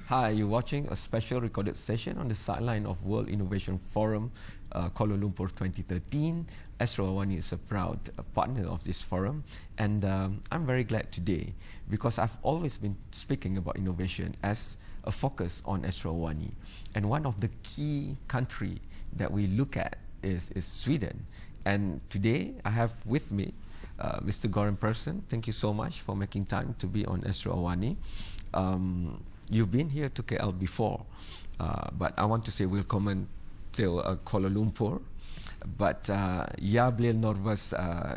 Hi, you're watching a special recorded session on the sideline of World Innovation Forum, Kuala Lumpur 2013. Awani is a proud partner of this forum, and I'm very glad today because I've always been speaking about innovation as a focus on Awani. And one of the key country that we look at is Sweden. And today I have with me Mr. Goran Persson. Thank you so much for making time to be on Awani. You've been here to KL before, but I want to say welcome till Kuala Lumpur. But jag blir nervös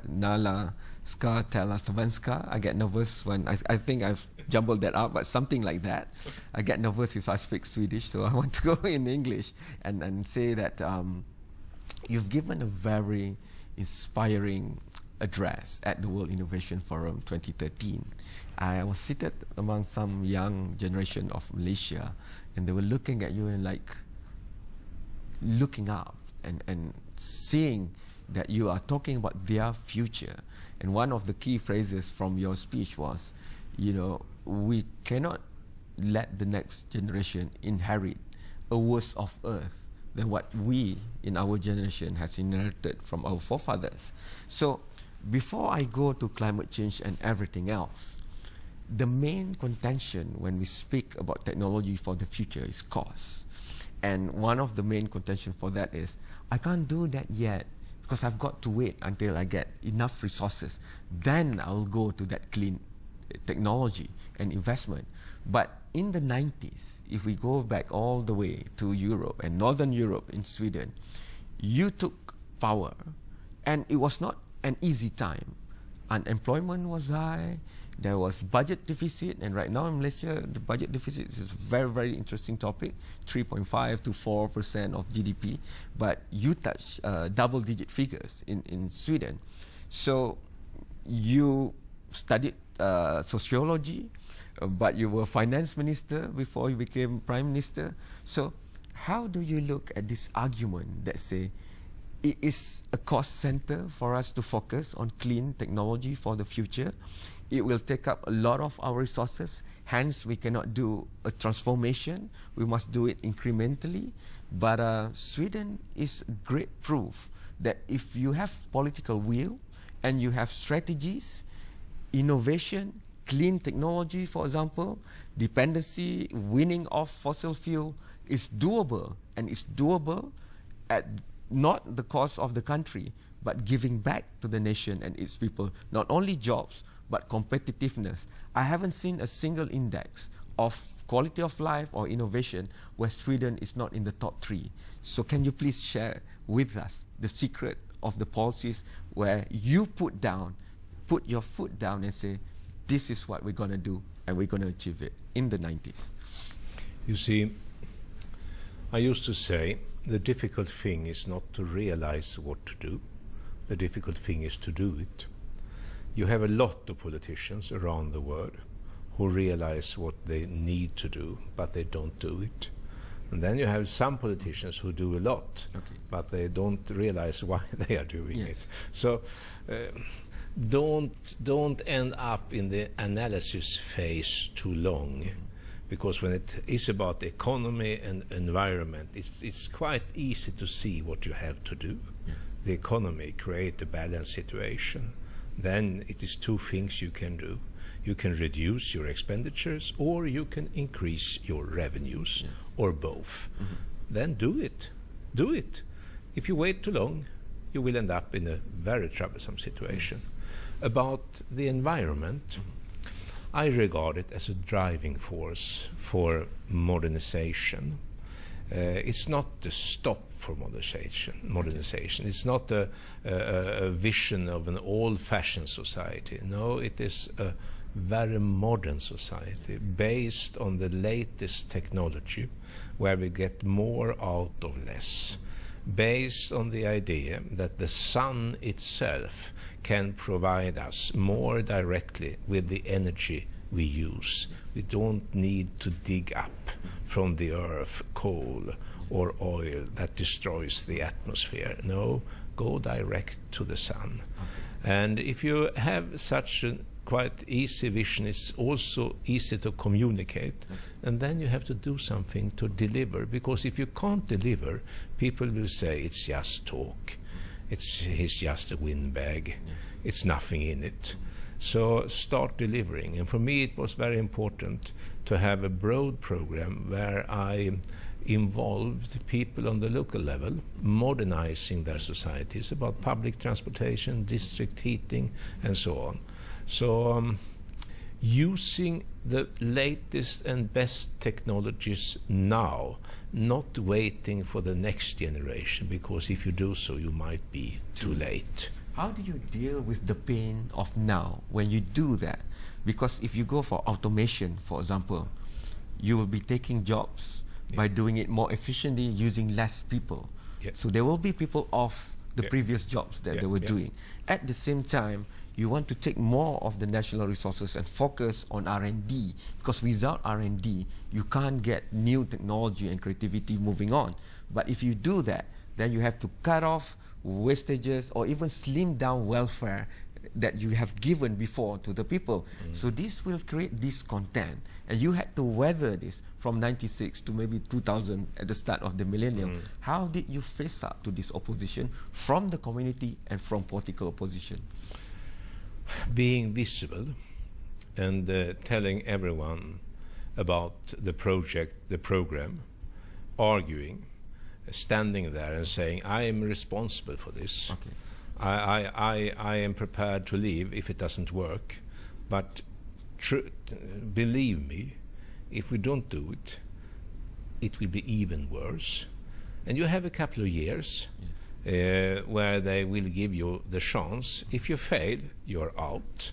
när ska tala svenska. I get nervous when I think I've jumbled that up, but something like that. I get nervous if I speak Swedish, so I want to go in English and say that you've given a very inspiring address at the World Innovation Forum 2013. I was seated among some young generation of Malaysia, and they were looking at you and like looking up and seeing that you are talking about their future. And one of the key phrases from your speech was, you know, we cannot let the next generation inherit a worse of earth than what we in our generation has inherited from our forefathers. So before I go to climate change and everything else, the main contention when we speak about technology for the future is cost. And one of the main contention for that is, I can't do that yet because I've got to wait until I get enough resources. Then I'll go to that clean technology and investment. But in the 90s, if we go back all the way to Europe and Northern Europe in Sweden, you took power and it was not an easy time. Unemployment was high, there was budget deficit, and right now in Malaysia, the budget deficit is a very, very interesting topic, 3.5 to 4% of GDP, but you touch double-digit figures in Sweden. So you studied sociology, but you were finance minister before you became prime minister. So how do you look at this argument that say, it is a cost center for us to focus on clean technology for the future? It will take up a lot of our resources, hence we cannot do a transformation. We must do it incrementally. But Sweden is great proof that if you have political will and you have strategies, innovation, clean technology, for example, dependency, winning off fossil fuel is doable, and it's doable at not the cost of the country, but giving back to the nation and its people, not only jobs, but competitiveness. I haven't seen a single index of quality of life or innovation where Sweden is not in the top 3. So can you please share with us the secret of the policies where you put your foot down and say, this is what we're going to do and we're going to achieve it in the 90s? You see, I used to say, the difficult thing is not to realize what to do. The difficult thing is to do it. You have a lot of politicians around the world who realize what they need to do, but they don't do it. And then you have some politicians who do a lot, but they don't realize why they are doing it. So don't end up in the analysis phase too long. Because when it is about the economy and environment, it's quite easy to see what you have to do. The economy create a balanced situation. Then it is two things you can do. You can reduce your expenditures, or you can increase your revenues, or both. Then do it. Do it. If you wait too long, you will end up in a very troublesome situation. About the environment, I regard it as a driving force for modernization. It's not the stop for modernization. It's not a vision of an old-fashioned society. No, it is a very modern society based on the latest technology, where we get more out of less, based on the idea that the sun itself can provide us more directly with the energy we use. We don't need to dig up from the earth coal or oil that destroys the atmosphere. No, go direct to the sun. And if you have such a quite easy vision. It's also easy to communicate. And then you have to do something to deliver, because if you can't deliver, people will say it's just talk. He's just a windbag. It's nothing in it. So start delivering. And for me it was very important to have a broad program where I involved people on the local level, modernizing their societies about public transportation, district heating, and so on. So using the latest and best technologies now, not waiting for the next generation, because if you do so, you might be too late. How do you deal with the pain of now when you do that? Because if you go for automation, for example, you will be taking jobs by doing it more efficiently, using less people. So there will be people off the previous jobs that they were doing. At the same time, you want to take more of the national resources and focus on R&D, because without R&D, you can't get new technology and creativity moving on. But if you do that, then you have to cut off wastages or even slim down welfare that you have given before to the people. So this will create discontent, and you had to weather this from 96 to maybe 2000 at the start of the millennium. How did you face up to this opposition from the community and from political opposition? Being visible and telling everyone about the project, the program, arguing, standing there and saying, I am responsible for this. I am prepared to leave if it doesn't work, but believe me, if we don't do it, it will be even worse. And you have a couple of years where they will give you the chance. If you fail, you're out.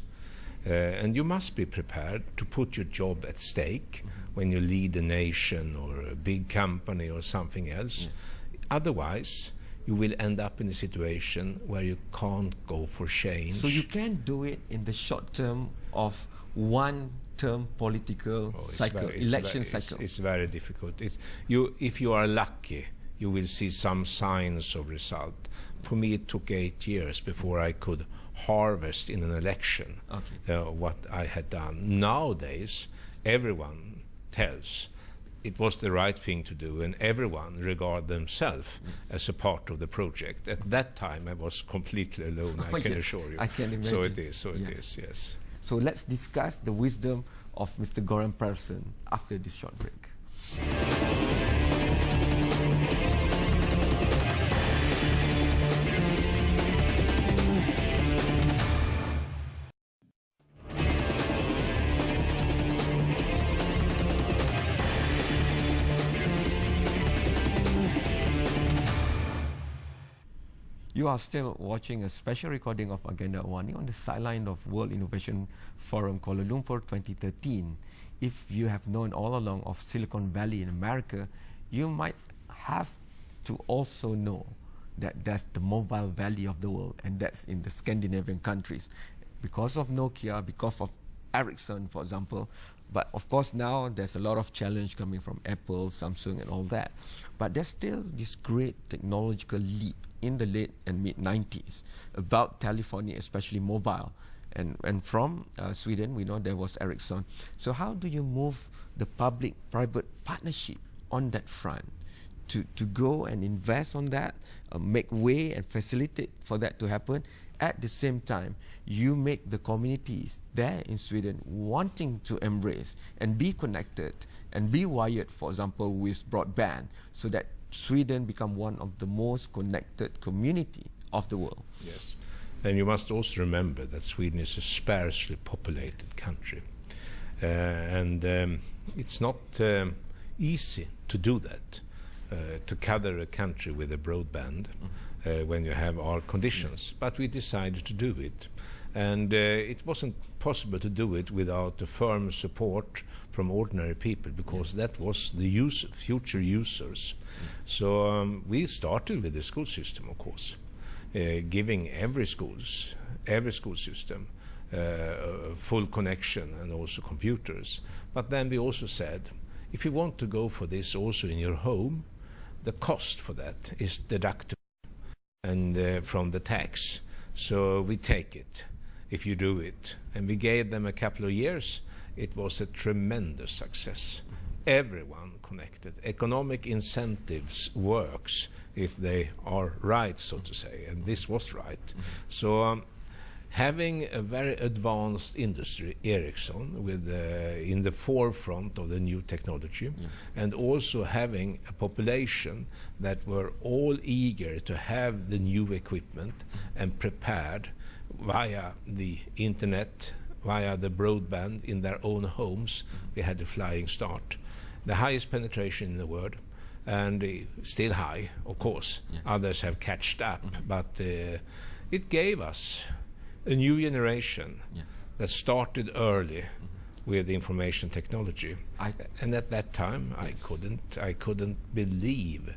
And you must be prepared to put your job at stake when you lead a nation or a big company or something else. Otherwise, you will end up in a situation where you can't go for change. So you can't do it in the short term of one-term political cycle, election cycle. It's very difficult. If you are lucky, you will see some signs of result. For me, it took 8 years before I could harvest in an election what I had done. Nowadays, everyone tells it was the right thing to do, and everyone regard themselves as a part of the project. At that time, I was completely alone, I can assure you. I can imagine. So it is, yes. So let's discuss the wisdom of Mr. Goran Persson after this short break. You are still watching a special recording of Agenda Awani on the sideline of World Innovation Forum Kuala Lumpur 2013. If you have known all along of Silicon Valley in America, you might have to also know that that's the mobile valley of the world, and that's in the Scandinavian countries. Because of Nokia, because of Ericsson, for example. But of course now there's a lot of challenge coming from Apple, Samsung and all that. But there's still this great technological leap in the late and mid-90s about telephony, especially mobile. And from Sweden, we know there was Ericsson. So how do you move the public-private partnership on that front to go and invest on that, make way and facilitate for that to happen? At the same time, you make the communities there in Sweden wanting to embrace and be connected and be wired, for example, with broadband, so that Sweden become one of the most connected community of the world. Yes, and you must also remember that Sweden is a sparsely populated country, and it's not easy to do that, to cover a country with a broadband. When you have our conditions, but we decided to do it, and it wasn't possible to do it without the firm support from ordinary people, because that was the future users. So we started with the school system, of course, giving every school system full connection and also computers. But then we also said, if you want to go for this also in your home, the cost for that is deductible and from the tax, so we take it. if you do it. And we gave them a couple of years. It was a tremendous success. Everyone connected. Economic incentives works if they are right, so to say, and this was right. So having a very advanced industry, Ericsson, with in the forefront of the new technology, and also having a population that were all eager to have the new equipment and prepared via the internet, via the broadband in their own homes, we had a flying start. The highest penetration in the world, and still high, of course. Yes. Others have catched up, but it gave us a new generation that started early with information technology. And at that time, I couldn't believe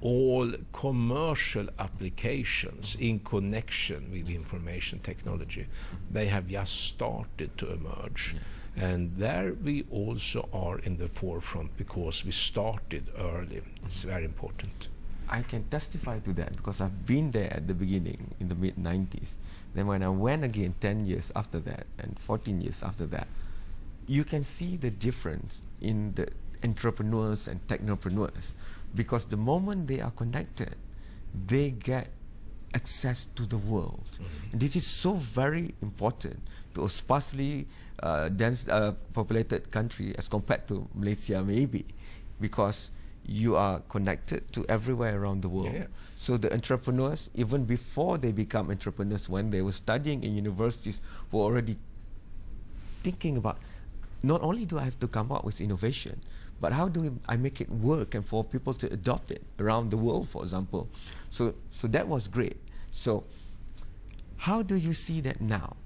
all commercial applications in connection with information technology. They have just started to emerge. And there we also are in the forefront because we started early. It's very important. I can testify to that because I've been there at the beginning in the mid-90s. Then when I went again 10 years after that and 14 years after that, you can see the difference in the entrepreneurs and technopreneurs, because the moment they are connected, they get access to the world. And this is so very important to a sparsely dense populated country as compared to Malaysia maybe, because you are connected to everywhere around the world. So the entrepreneurs, even before they become entrepreneurs, when they were studying in universities, were already thinking about, not only do I have to come up with innovation, but how do I make it work and for people to adopt it around the world, for example. So that was great. So how do you see that now,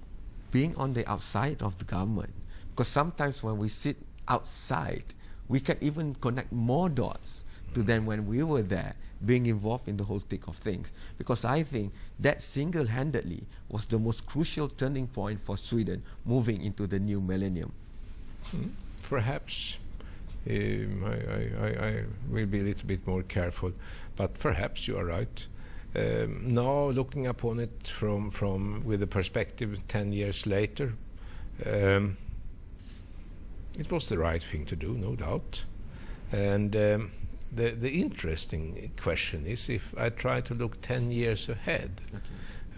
being on the outside of the government? Because sometimes when we sit outside, we can even connect more dots to than when we were there, being involved in the whole thick of things. Because I think that single-handedly was the most crucial turning point for Sweden moving into the new millennium. Perhaps. I will be a little bit more careful, but perhaps you are right. Now, looking upon it from with a perspective 10 years later, it was the right thing to do, no doubt. And the interesting question is, if I try to look 10 years ahead,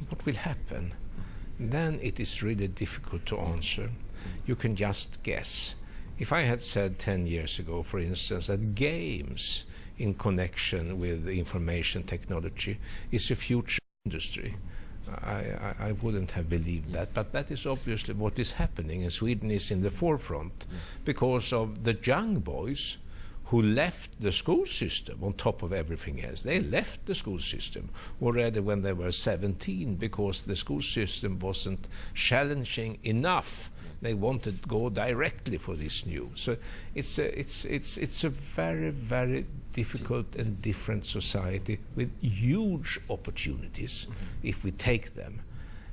what will happen? Then it is really difficult to answer. You can just guess. If I had said 10 years ago, for instance, that games in connection with information technology is a future industry, I wouldn't have believed that. But that is obviously what is happening, and Sweden is in the forefront because of the young boys who left the school system on top of everything else. They left the school system already when they were 17 because the school system wasn't challenging enough. They wanted to go directly for this new. So it's a very, very difficult and different society with huge opportunities if we take them.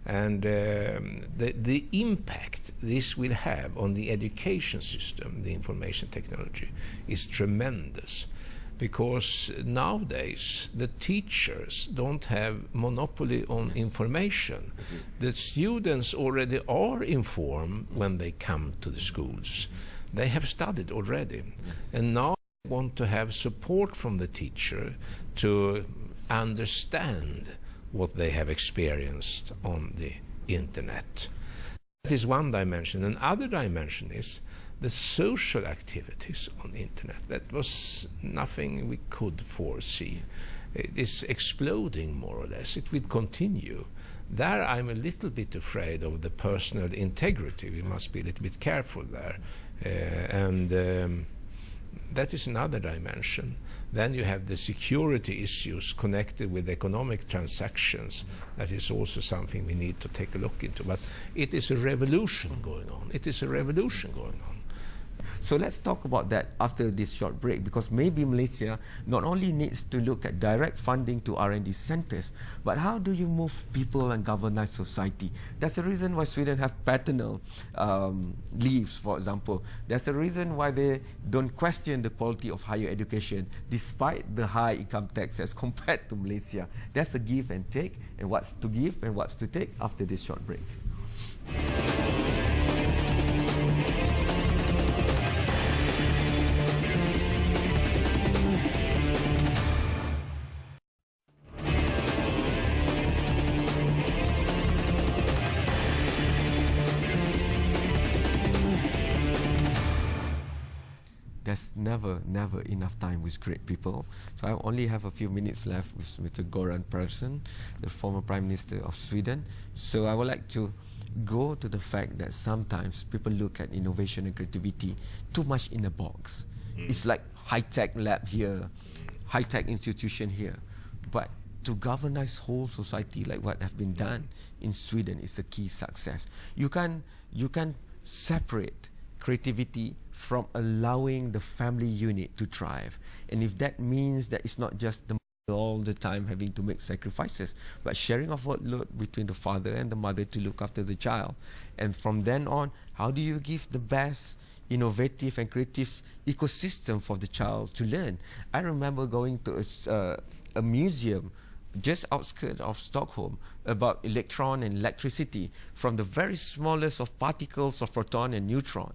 And the impact this will have on the education system, the information technology, is tremendous. Because nowadays the teachers don't have monopoly on information. The students already are informed when they come to the schools. They have studied already. And now they want to have support from the teacher to understand what they have experienced on the internet. That is one dimension. Another dimension is the social activities on the internet. That was nothing we could foresee. It is exploding more or less. It will continue. There I'm a little bit afraid of the personal integrity. We must be a little bit careful there. That is another dimension. Then you have the security issues connected with economic transactions. That is also something we need to take a look into. But it is a revolution going on. It is a revolution going on. So let's talk about that after this short break, because maybe Malaysia not only needs to look at direct funding to R&D centers, but how do you move people and galvanize society? That's the reason why Sweden have paternal leaves, for example. That's the reason why they don't question the quality of higher education despite the high income tax as compared to Malaysia. That's a give and take, and what's to give and what's to take after this short break. There's never enough time with great people. So I only have a few minutes left with Mr. Göran Persson, the former Prime Minister of Sweden. So I would like to go to the fact that sometimes people look at innovation and creativity too much in a box. It's like high-tech lab here, high-tech institution here. But to galvanize whole society like what have been done in Sweden is a key success. You can separate creativity from allowing the family unit to thrive. And if that means that it's not just the mother all the time having to make sacrifices, but sharing of workload between the father and the mother to look after the child. And from then on, how do you give the best innovative and creative ecosystem for the child to learn? I remember going to a museum just outskirts of Stockholm about electron and electricity, from the very smallest of particles of proton and neutron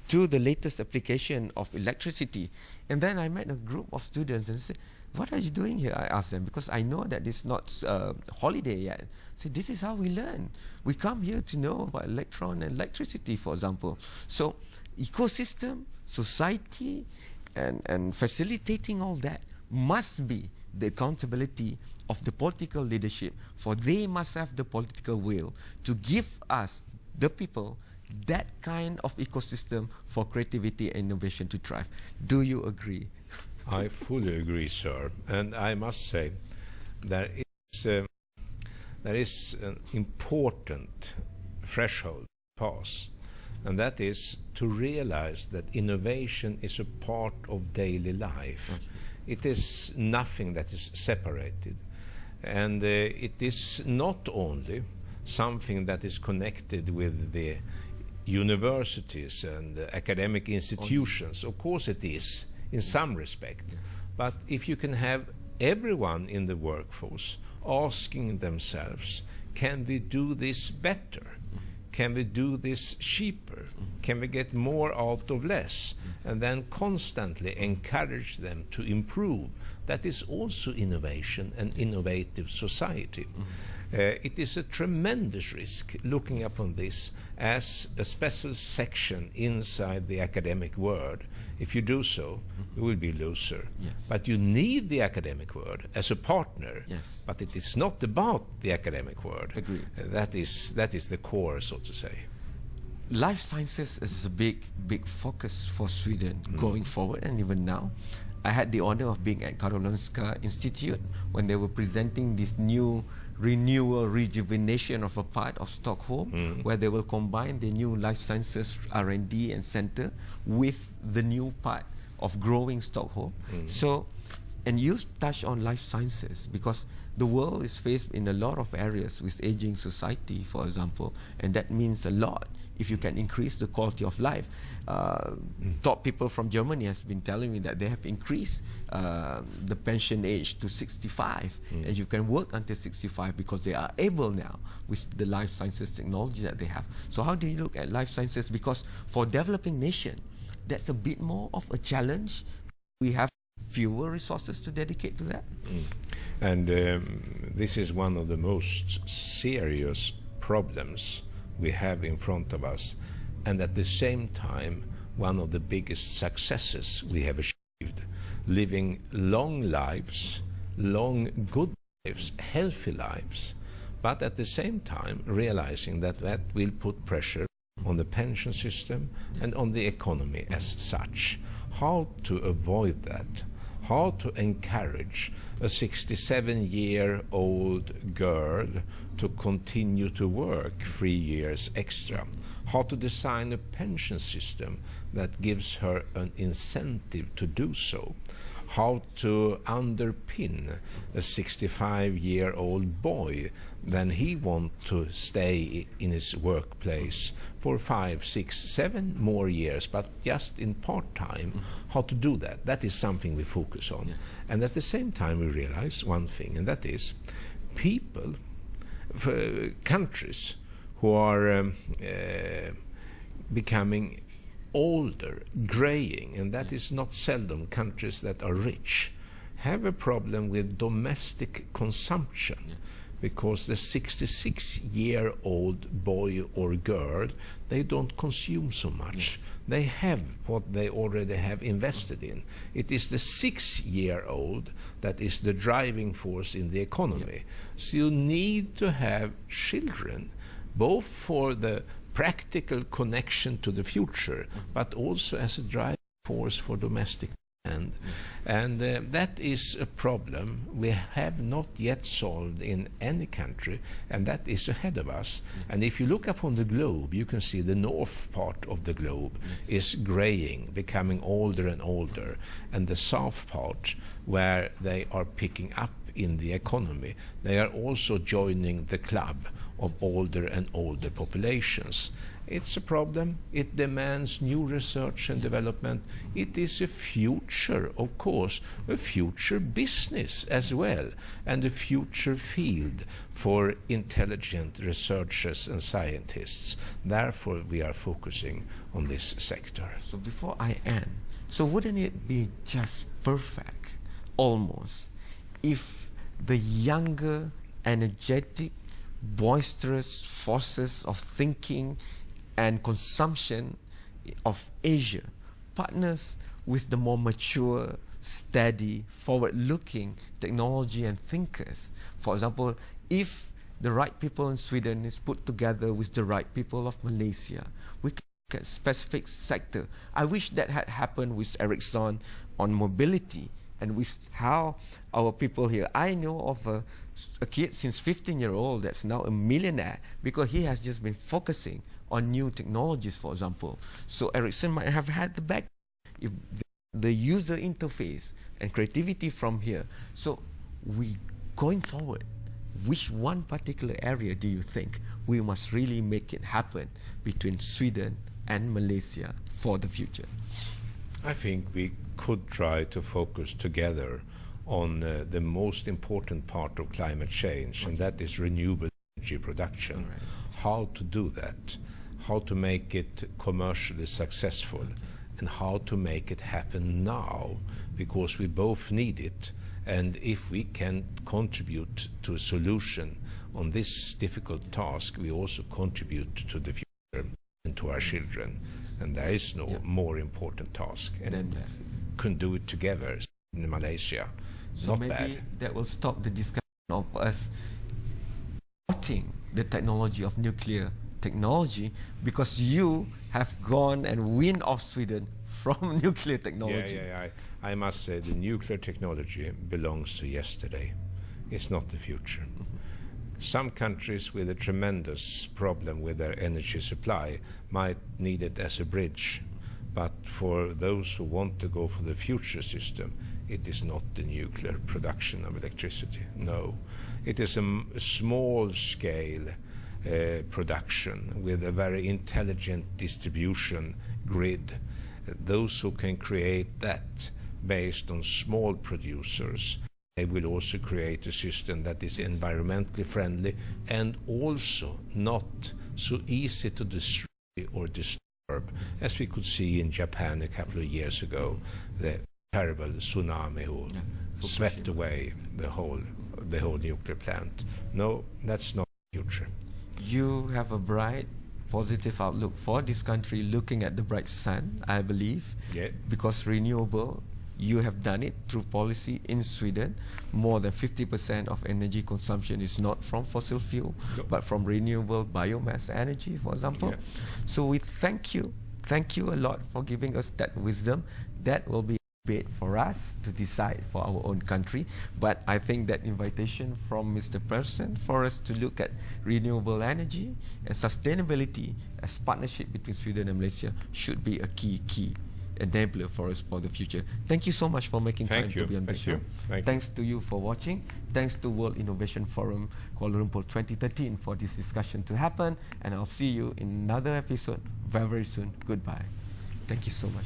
to the latest application of electricity. And then I met a group of students and said, "What are you doing here?" I asked them, because I know that it's not holiday yet. I said, "This is how we learn. We come here to know about electron and electricity, for example." So ecosystem, society, and facilitating all that must be the accountability of the political leadership, for they must have the political will to give us, the people, that kind of ecosystem for creativity and innovation to thrive. Do you agree? I fully agree, sir. And I must say there is an important threshold to pass, and that is to realize that innovation is a part of daily life. Okay. It is nothing that is separated. And it is not only something that is connected with the universities and the academic institutions. Of course it is, in some respect. Yes. But if you can have everyone in the workforce asking themselves, can we do this better? Can we do this cheaper? Can we get more out of less? And then constantly encourage them to improve. That is also innovation and innovative society. It is a tremendous risk looking upon this as a special section inside the academic world. If you do so, you will be a loser. Yes. But you need the academic world as a partner. Yes. But it is not about the academic world. Agreed. That is the core, so to say. Life sciences is a big focus for Sweden going forward, and even now. I had the honor of being at Karolinska Institute when they were presenting this new renewal, rejuvenation of a part of Stockholm, where they will combine the new life sciences R&D and center with the new part of growing Stockholm. So, and you touch on life sciences, because the world is faced in a lot of areas with aging society, for example, and that means a lot if you can increase the quality of life. Top people from Germany has been telling me that they have increased the pension age to 65, and you can work until 65 because they are able now with the life sciences technology that they have. So how do you look at life sciences? Because for developing nation, that's a bit more of a challenge. We have fewer resources to dedicate to that. And this is one of the most serious problems we have in front of us, and at the same time one of the biggest successes we have achieved, living long lives, long good lives, healthy lives, but at the same time realizing that that will put pressure on the pension system and on the economy as such. How to avoid that? How to encourage a 67-year-old girl to continue to work 3 years extra? How to design a pension system that gives her an incentive to do so? How to underpin a 65-year-old boy when he wants to stay in his workplace for 5, 6, 7 more years, but just in part-time. How to do that? That is something we focus on. Yeah. And at the same time we realize one thing, and that is people, countries who who are becoming older, graying, and that is not seldom countries that are rich, have a problem with domestic consumption. Because the 66-year-old boy or girl, they don't consume so much. They have what they already have invested in. It is the 6-year-old that is the driving force in the economy. So you need to have children, both for the practical connection to the future, but also as a driving force for domestic demand. And that is a problem we have not yet solved in any country, and that is ahead of us. And if you look upon the globe, you can see the north part of the globe is graying, becoming older and older, and the south part, where they are picking up in the economy, they are also joining the club of older and older populations. It's a problem. It demands new research and development. It is a future, of course, a future business as well, and a future field for intelligent researchers and scientists. Therefore, we are focusing on this sector. So before I end, so wouldn't it be just perfect, almost, if the younger, energetic, boisterous forces of thinking and consumption of Asia partners with the more mature, steady, forward-looking technology and thinkers? For example, if the right people in Sweden is put together with the right people of Malaysia, we can look at specific sector. I wish that had happened with Ericsson on mobility, and with how our people here. I know of a kid since 15-year-old that's now a millionaire because he has just been focusing on new technologies, for example. So Ericsson might have had the back, if the user interface and creativity from here. So we going forward, which one particular area do you think we must really make it happen between Sweden and Malaysia for the future? I think we could try to focus together on the most important part of climate change, and that is renewable energy production. Right. How to do that, how to make it commercially successful, and how to make it happen now, because we both need it. And if we can contribute to a solution on this to task, we also contribute to the future and to our children. And there is no more important task. And can do it together in Malaysia. So Not maybe bad. that will stop the discussion of us supporting the technology of nuclear technology, because you have gone and win off Sweden from nuclear technology. I must say the nuclear technology belongs to yesterday. It's not the future. Some countries with a tremendous problem with their energy supply might need it as a bridge. But for those who want to go for the future system, it is not the nuclear production of electricity. No. It is a small-scale production with a very intelligent distribution grid. Those who can create that based on small producers, they will also create a system that is environmentally friendly and also not so easy to destroy or disturb, as we could see in Japan a couple of years ago, the terrible tsunami who swept away the whole nuclear plant. No, that's not the future. You have a bright, positive outlook for this country, looking at the bright sun, I believe, because renewable, you have done it through policy in Sweden. More than 50% of energy consumption is not from fossil fuel, but from renewable biomass energy, for example. So we thank you a lot for giving us that wisdom. That will be a debate for us to decide for our own country. But I think that invitation from Mr. Persson for us to look at renewable energy and sustainability as partnership between Sweden and Malaysia should be a key enabler for us for the future. Thank you so much for making time to be on the show. Thanks to you for watching. Thanks to World Innovation Forum Kuala Lumpur 2013 for this discussion to happen. And I'll see you in another episode very, very soon. Goodbye. Thank you so much.